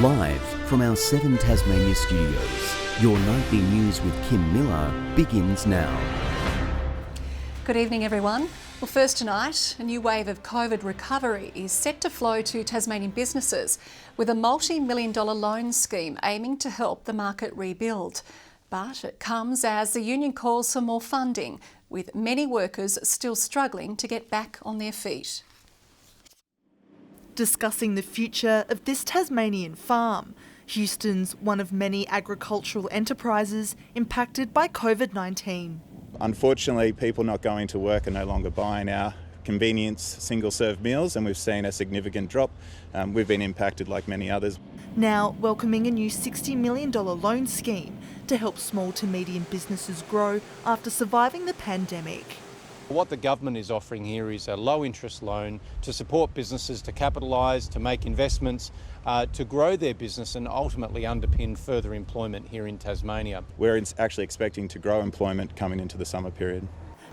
Live from our 7 Tasmania studios, your nightly news with Kim Miller begins now. Good evening, everyone. Well, first tonight, a new wave of COVID recovery is set to flow to Tasmanian businesses with a multi-million-dollar loan scheme aiming to help the market rebuild. But it comes as the union calls for more funding, with many workers still struggling to get back on their feet. Discussing the future of this Tasmanian farm, Houston's one of many agricultural enterprises impacted by COVID-19. Unfortunately, people not going to work are no longer buying our convenience single-serve meals, and we've seen a significant drop. We've been impacted like many others. Now welcoming a new $60 million loan scheme to help small to medium businesses grow after surviving the pandemic. What the government is offering here is a low interest loan to support businesses to capitalise, to make investments, to grow their business and ultimately underpin further employment here in Tasmania. We're actually expecting to grow employment coming into the summer period.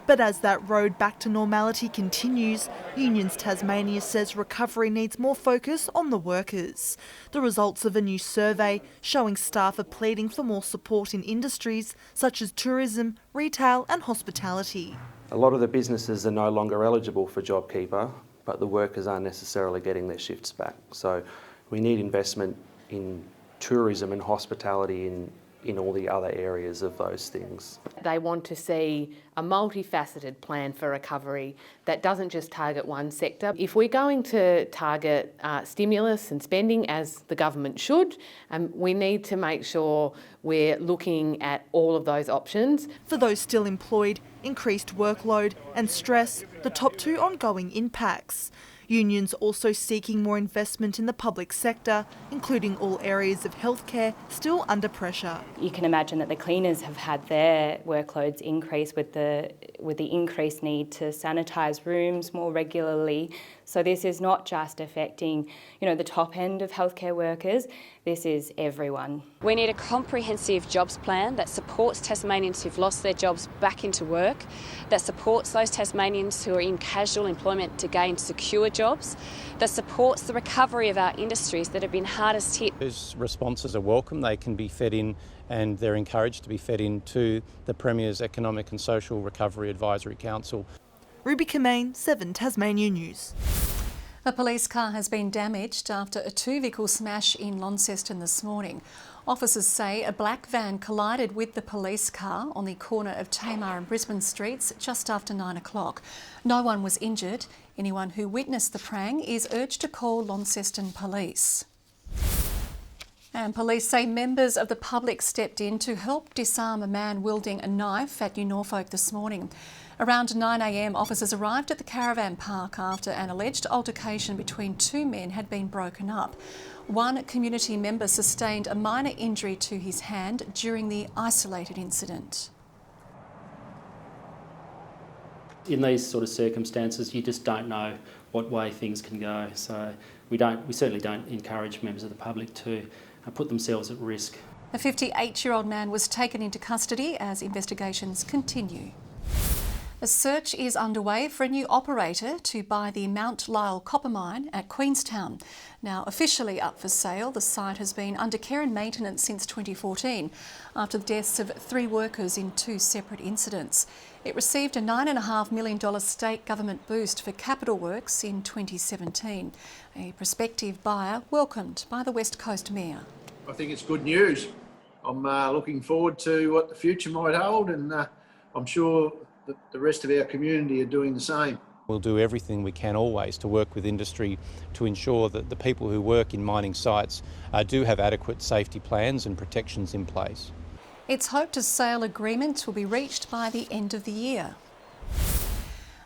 But as that road back to normality continues, Unions Tasmania says recovery needs more focus on the workers. The results of a new survey showing staff are pleading for more support in industries such as tourism, retail and hospitality. A lot of the businesses are no longer eligible for JobKeeper, but the workers aren't necessarily getting their shifts back. So we need investment in tourism and hospitality in all the other areas of those things. They want to see a multifaceted plan for recovery that doesn't just target one sector. If we're going to target stimulus and spending, as the government should, we need to make sure we're looking at all of those options. For those still employed, increased workload and stress, the top two ongoing impacts. Unions also seeking more investment in the public sector, including all areas of healthcare still under pressure. You can imagine that the cleaners have had their workloads increase with the increased need to sanitise rooms more regularly. So this is not just affecting, the top end of healthcare workers, this is everyone. We need a comprehensive jobs plan that supports Tasmanians who've lost their jobs back into work, that supports those Tasmanians who are in casual employment to gain secure jobs, that supports the recovery of our industries that have been hardest hit. Those responses are welcome. They can be fed in, and they're encouraged to be fed into the Premier's Economic and Social Recovery Advisory Council. Ruby Kamane, 7 Tasmania News. A police car has been damaged after a 2-vehicle smash in Launceston this morning. Officers say a black van collided with the police car on the corner of Tamar and Brisbane Streets just after 9 o'clock. No one was injured. Anyone who witnessed the prang is urged to call Launceston Police. And police say members of the public stepped in to help disarm a man wielding a knife at New Norfolk this morning. Around 9 a.m, officers arrived at the caravan park after an alleged altercation between 2 men had been broken up. One community member sustained a minor injury to his hand during the isolated incident. In these sort of circumstances, you just don't know what way things can go. So we certainly don't encourage members of the public to put themselves at risk. A 58-year-old man was taken into custody as investigations continue. A search is underway for a new operator to buy the Mount Lyell copper mine at Queenstown. Now officially up for sale, the site has been under care and maintenance since 2014 after the deaths of 3 workers in 2 separate incidents. It received a $9.5 million state government boost for capital works in 2017. A prospective buyer welcomed by the West Coast Mayor. I think it's good news. I'm looking forward to what the future might hold, and I'm sure that the rest of our community are doing the same. We'll do everything we can always to work with industry to ensure that the people who work in mining sites do have adequate safety plans and protections in place. It's hoped a sale agreement will be reached by the end of the year.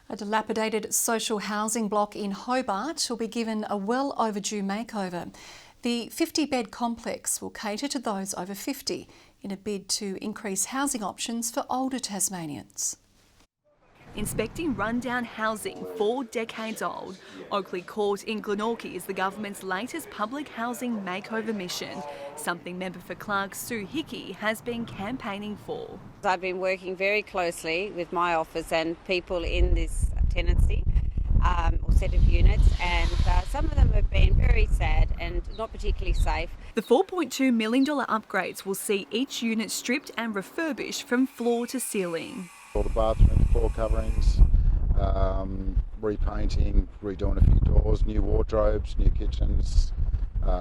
A dilapidated social housing block in Hobart will be given a well overdue makeover. The 50-bed complex will cater to those over 50 in a bid to increase housing options for older Tasmanians. Inspecting rundown housing 4 decades old, Oakley Court in Glenorchy is the government's latest public housing makeover mission, something member for Clark Sue Hickey has been campaigning for. I've been working very closely with my office and people in this tenancy or set of units, and some of them have been very sad and not particularly safe. The $4.2 million upgrades will see each unit stripped and refurbished from floor to ceiling. All the bathrooms, floor coverings, repainting, redoing a few doors, new wardrobes, new kitchens,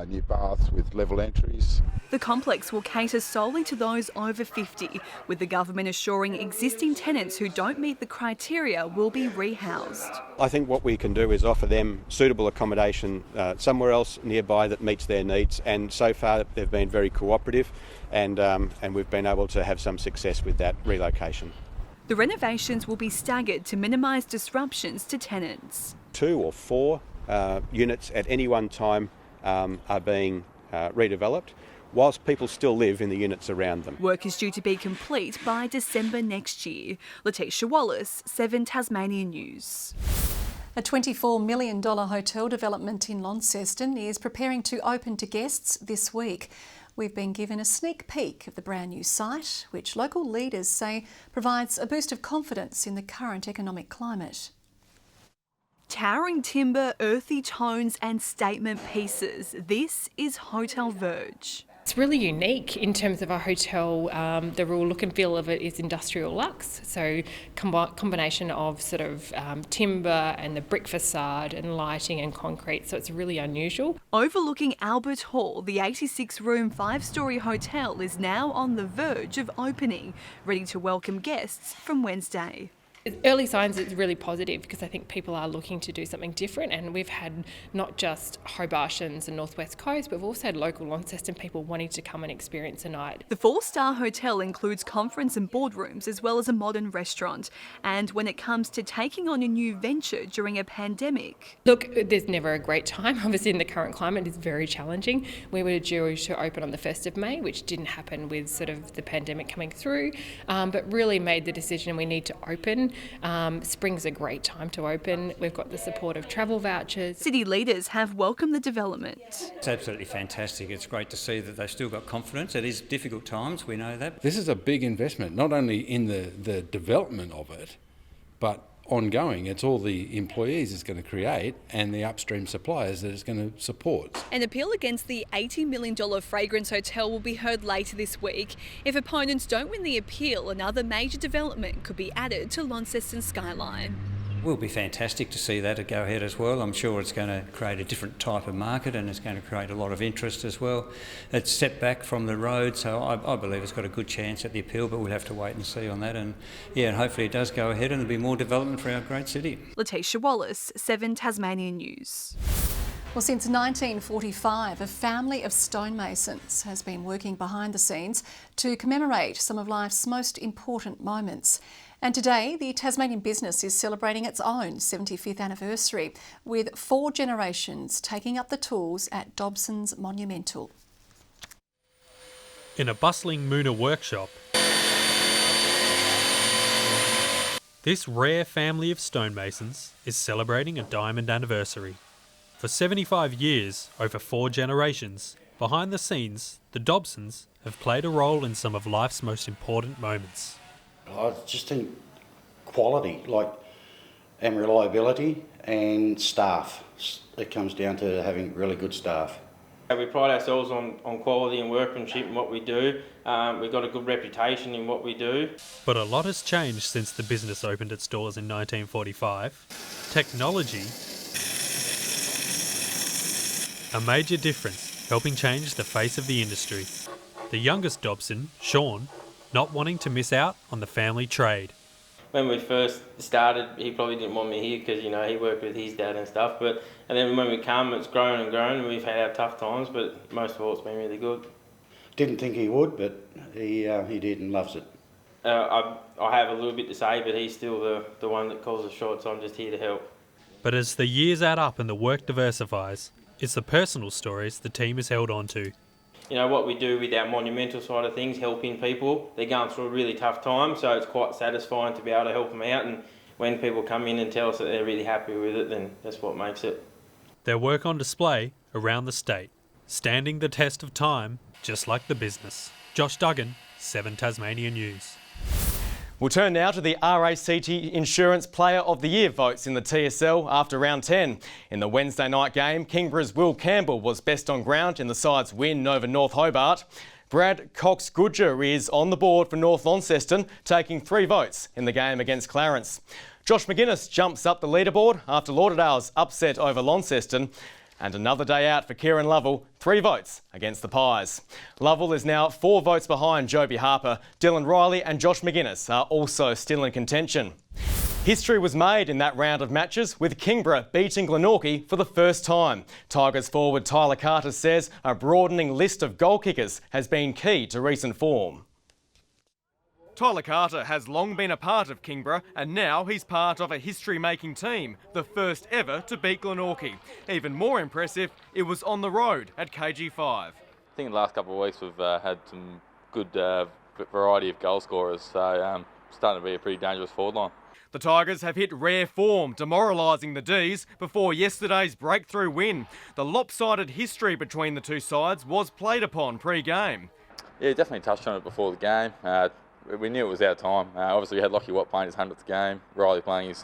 new baths with level entries. The complex will cater solely to those over 50, with the government assuring existing tenants who don't meet the criteria will be rehoused. I think what we can do is offer them suitable accommodation somewhere else nearby that meets their needs, and so far they've been very cooperative, and we've been able to have some success with that relocation. The renovations will be staggered to minimise disruptions to tenants. 2 or 4 units at any one time are being redeveloped, whilst people still live in the units around them. Work is due to be complete by December next year. Letitia Wallace, 7 Tasmania News. A $24 million hotel development in Launceston is preparing to open to guests this week. We've been given a sneak peek of the brand new site, which local leaders say provides a boost of confidence in the current economic climate. Towering timber, earthy tones and statement pieces. This is Hotel Verge. It's really unique in terms of our hotel. The real look and feel of it is industrial luxe, so combination of sort of timber and the brick facade and lighting and concrete, so it's really unusual. Overlooking Albert Hall, the 86-room 5-storey hotel is now on the verge of opening, ready to welcome guests from Wednesday. Early signs it's really positive because I think people are looking to do something different, and we've had not just Hobartians and North West Coast, but we've also had local Launceston people wanting to come and experience a night. The 4-star hotel includes conference and boardrooms as well as a modern restaurant. And when it comes to taking on a new venture during a pandemic... Look, there's never a great time. Obviously in the current climate it's very challenging. We were due to open on the 1st of May, which didn't happen with sort of the pandemic coming through, but really made the decision we need to open. Spring's a great time to open. We've got the support of travel vouchers. City leaders have welcomed the development. It's absolutely fantastic. It's great to see that they've still got confidence. It is difficult times, we know that. This is a big investment, not only in the development of it, but ongoing. It's all the employees it's going to create and the upstream suppliers that it's going to support. An appeal against the $80 million Fragrance Hotel will be heard later this week. If opponents don't win the appeal, another major development could be added to Launceston's skyline. It will be fantastic to see that go ahead as well. I'm sure it's going to create a different type of market, and it's going to create a lot of interest as well. It's set back from the road, so I believe it's got a good chance at the appeal, but we'll have to wait and see on that. And hopefully it does go ahead and there'll be more development for our great city. Letitia Wallace, 7 Tasmania News. Well, since 1945, a family of stonemasons has been working behind the scenes to commemorate some of life's most important moments. And today, the Tasmanian business is celebrating its own 75th anniversary, with 4 generations taking up the tools at Dobsons Monumental. In a bustling Moona workshop, this rare family of stonemasons is celebrating a diamond anniversary. For 75 years, over 4 generations, behind the scenes, the Dobsons have played a role in some of life's most important moments. I just think quality, and reliability and staff. It comes down to having really good staff. We pride ourselves on quality and workmanship in what we do. We've got a good reputation in what we do. But a lot has changed since the business opened its doors in 1945. Technology, a major difference, helping change the face of the industry. The youngest Dobson, Sean, not wanting to miss out on the family trade. When we first started, he probably didn't want me here because, he worked with his dad and stuff. And then when we come, it's grown and grown, and we've had our tough times, but most of all, it's been really good. Didn't think he would, but he did and loves it. I have a little bit to say, but he's still the one that calls the shots. I'm just here to help. But as the years add up and the work diversifies, it's the personal stories the team is held on to. What we do with our monumental side of things, helping people, they're going through a really tough time, so it's quite satisfying to be able to help them out, and when people come in and tell us that they're really happy with it, then that's what makes it. Their work on display around the state, standing the test of time, just like the business. Josh Duggan, 7 Tasmania News. We'll turn now to the RACT Insurance Player of the Year votes in the TSL after round 10. In the Wednesday night game, Kingborough's Will Campbell was best on ground in the side's win over North Hobart. Brad Cox-Goodger is on the board for North Launceston, taking 3 votes in the game against Clarence. Josh McGuinness jumps up the leaderboard after Lauderdale's upset over Launceston. And another day out for Kieran Lovell, 3 votes against the Pies. Lovell is now 4 votes behind Joby Harper. Dylan Riley and Josh McGuinness are also still in contention. History was made in that round of matches, with Kingborough beating Glenorchy for the first time. Tigers forward Tyler Carter says a broadening list of goal kickers has been key to recent form. Tyler Carter has long been a part of Kingborough, and now he's part of a history-making team, the first ever to beat Glenorchy. Even more impressive, it was on the road at KG5. I think in the last couple of weeks we've had some good variety of goal scorers, so starting to be a pretty dangerous forward line. The Tigers have hit rare form, demoralising the D's before yesterday's breakthrough win. The lopsided history between the two sides was played upon pre-game. Yeah, definitely touched on it before the game. We knew it was our time. Obviously we had Lockie Watt playing his 100th game, Riley playing his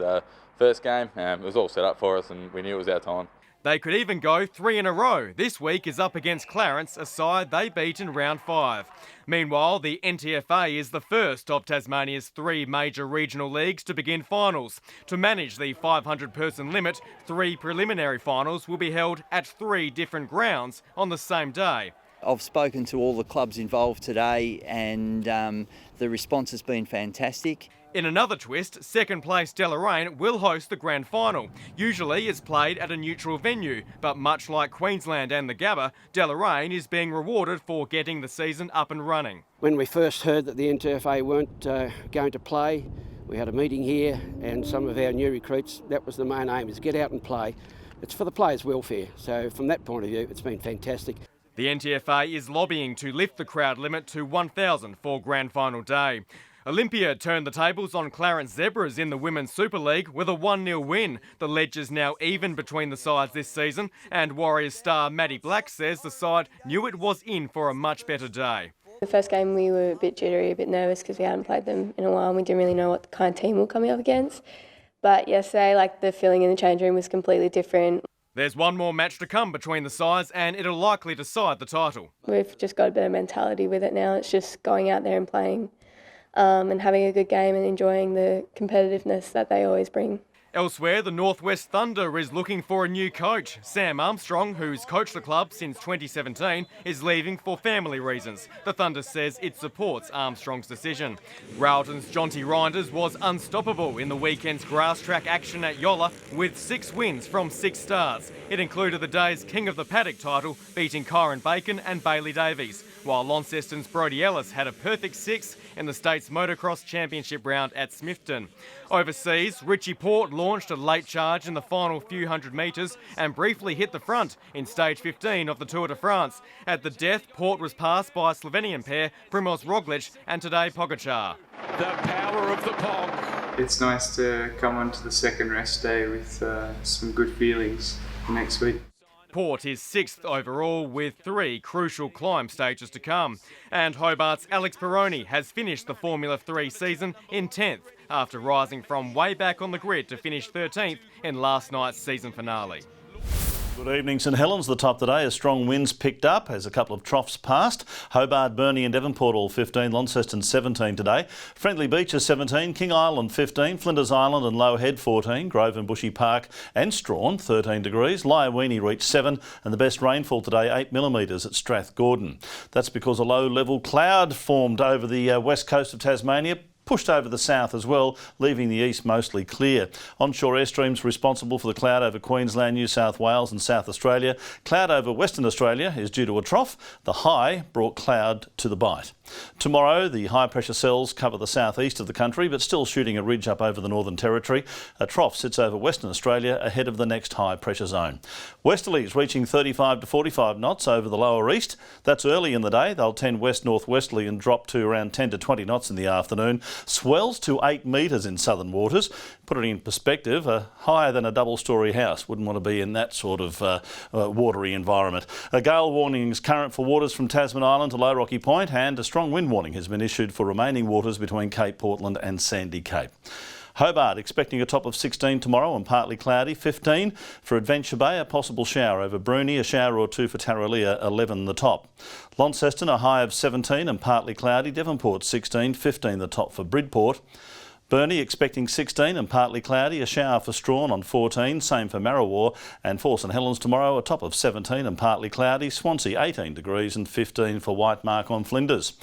first game. It was all set up for us and we knew it was our time. They could even go 3 in a row. This week is up against Clarence, a side they beat in round 5. Meanwhile, the NTFA is the first of Tasmania's 3 major regional leagues to begin finals. To manage the 500-person limit, 3 preliminary finals will be held at 3 different grounds on the same day. I've spoken to all the clubs involved today and the response has been fantastic. In another twist, second place Deloraine will host the grand final. Usually it's played at a neutral venue, but much like Queensland and the Gabba, Deloraine is being rewarded for getting the season up and running. When we first heard that the NTFA weren't going to play, we had a meeting here and some of our new recruits, that was the main aim, is get out and play. It's for the players' welfare, so from that point of view it's been fantastic. The NTFA is lobbying to lift the crowd limit to 1,000 for grand final day. Olympia turned the tables on Clarence Zebras in the Women's Super League with a 1-0 win. The ledger's now even between the sides this season, and Warriors star Maddie Black says the side knew it was in for a much better day. The first game we were a bit jittery, a bit nervous because we hadn't played them in a while and we didn't really know what kind of team we were coming up against. But yesterday, the feeling in the change room was completely different. There's one more match to come between the sides and it'll likely decide the title. We've just got a better mentality with it now. It's just going out there and playing and having a good game and enjoying the competitiveness that they always bring. Elsewhere, the Northwest Thunder is looking for a new coach. Sam Armstrong, who's coached the club since 2017, is leaving for family reasons. The Thunder says it supports Armstrong's decision. Rowton's Jonty Reinders was unstoppable in the weekend's grass track action at Yolla with 6 wins from 6 starts. It included the day's King of the Paddock title, beating Kyron Bacon and Bailey Davies, while Launceston's Brodie Ellis had a perfect 6 in the state's motocross championship round at Smithton. Overseas, Richie Port launched a late charge in the final few hundred metres and briefly hit the front in stage 15 of the Tour de France. At the death, Port was passed by Slovenian pair Primoz Roglic and Tadej Pogačar. The power of the Pog. It's nice to come onto the second rest day with some good feelings for next week. Port is 6th overall with 3 crucial climb stages to come. And Hobart's Alex Peroni has finished the Formula 3 season in 10th after rising from way back on the grid to finish 13th in last night's season finale. Good evening, St Helens. The top today as strong winds picked up as a couple of troughs passed. Hobart, Burnie and Devonport all 15, Launceston 17 today. Friendly Beach is 17, King Island 15, Flinders Island and Low Head 14, Grove and Bushy Park and Strawn 13 degrees. Lyowini reached 7 and the best rainfall today 8 millimetres at Strathgordon. That's because a low level cloud formed over the west coast of Tasmania, pushed over the south as well, leaving the east mostly clear. Onshore airstreams responsible for the cloud over Queensland, New South Wales and South Australia. Cloud over Western Australia is due to a trough. The high brought cloud to the bite. Tomorrow, the high pressure cells cover the southeast of the country, but still shooting a ridge up over the Northern Territory. A trough sits over Western Australia ahead of the next high pressure zone. Westerlies reaching 35 to 45 knots over the lower east. That's early in the day. They'll tend west-northwesterly and drop to around 10 to 20 knots in the afternoon. Swells to 8 metres in southern waters. Put it in perspective, higher than a double-storey house. Wouldn't want to be in that sort of watery environment. A gale warning is current for waters from Tasman Island to Low Rocky Point, and a strong wind warning has been issued for remaining waters between Cape Portland and Sandy Cape. Hobart expecting a top of 16 tomorrow and partly cloudy. 15 for Adventure Bay, a possible shower over Bruny, a shower or two for Tarraleah, 11 the top. Launceston a high of 17 and partly cloudy. Devonport 16, 15 the top for Bridport. Burnie expecting 16 and partly cloudy, a shower for Strawn on 14, same for Marrawar, and for St Helens tomorrow a top of 17 and partly cloudy, Swansea 18 degrees and 15 for Whitemark on Flinders.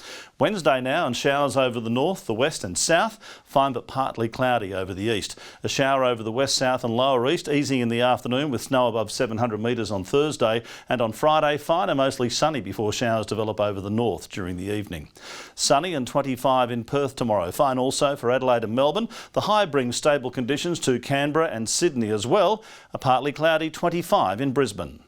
Wednesday now and showers over the north, the west and south, fine but partly cloudy over the east. A shower over the west, south and lower east, easy in the afternoon with snow above 700 metres on Thursday, and on Friday fine and mostly sunny before showers develop over the north during the evening. Sunny and 25 in Perth tomorrow, fine also for Adelaide and Melbourne. The high brings stable conditions to Canberra and Sydney as well. A partly cloudy 25 in Brisbane.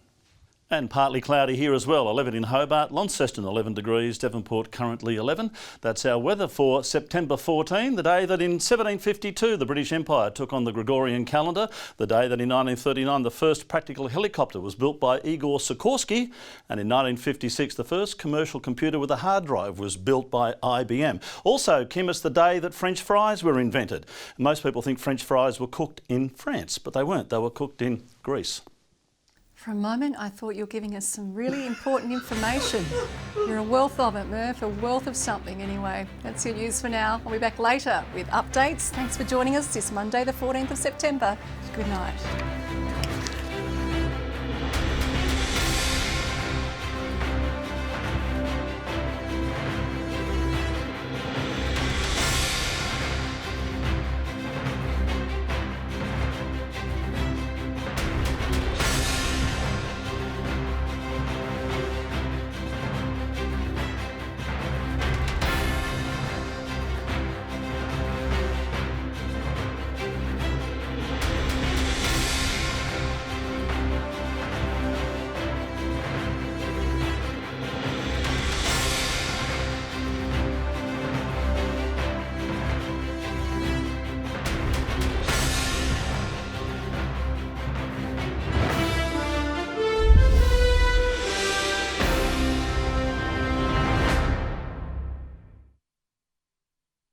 And partly cloudy here as well, 11 in Hobart, Launceston 11 degrees, Devonport currently 11. That's our weather for September 14, the day that in 1752 the British Empire took on the Gregorian calendar, the day that in 1939 the first practical helicopter was built by Igor Sikorsky, and in 1956 the first commercial computer with a hard drive was built by IBM. Also, Kim, it's the day that French fries were invented. Most people think French fries were cooked in France, but they weren't, they were cooked in Greece. For a moment, I thought you were giving us some really important information. You're a wealth of it, Murph, a wealth of something anyway. That's your news for now. I'll be back later with updates. Thanks for joining us this Monday, the 14th of September. Good night.